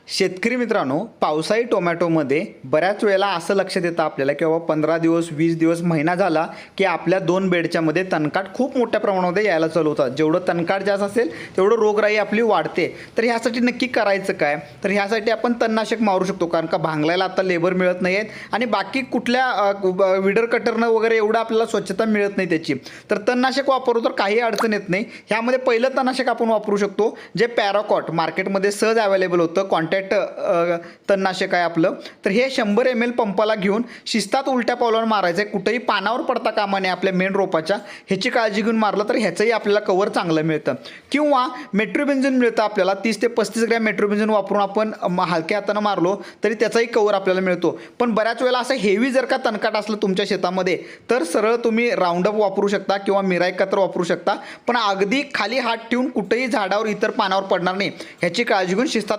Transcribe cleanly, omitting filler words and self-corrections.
शेतकरी मित्रांनो, पावसाळी टोमॅटोमध्ये बऱ्याच वेळेला असं लक्षात येतं आपल्याला की बाबा 15 दिवस 20 दिवस महिना झाला की आपल्या दोन बेडच्यामध्ये तणकाट खूप मोठ्या प्रमाणामध्ये यायला चालू होतात. जेवढं तणकाट जास्त असेल तेवढं रोगराई आपली वाढते. तर ह्यासाठी नक्की करायचं काय? तर ह्यासाठी आपण तणनाशक मारू शकतो, कारण का भांगलायला आता लेबर मिळत नाही आहेत आणि बाकी कुठल्या विडर कटरनं वगैरे एवढं आपल्याला स्वच्छता मिळत नाही त्याची. तर तणनाशक वापरू तर काही अडचण येत नाही. ह्यामध्ये पहिलं तणनाशक आपण वापरू शकतो जे पॅराकॉट मार्केटमध्ये सहज अवेलेबल होतं. कॉन्टॅक्ट तणनाशक आहे आपलं. तर हे 100 ml पंपाला घेऊन शिस्तात उलट्या पावलावर मारायचं आहे. कुठेही पानावर पडता कामा नये आपल्या मेन रोपाच्या. ह्याची काळजी घेऊन मारलं तर ह्याचंही आपल्याला कवर चांगलं मिळतं. किंवा मेट्रोबेन्झिन मिळतं आपल्याला 30 ते 35 ग्रॅम मेट्रोबेन्झिन वापरून आपण हलक्या हातानं मारलो तरी त्याचाही कवर आपल्याला मिळतो. पण बऱ्याच वेळेला असं हेवी जर का तणकाट असलं तुमच्या शेतामध्ये तर सरळ तुम्ही राऊंडअप वापरू शकता किंवा मिरायकात्र वापरू शकता. पण अगदी खाली हात ठेवून कुठेही झाडावर इतर पानावर पडणार नाही ह्याची काळजी घेऊन शिस्तात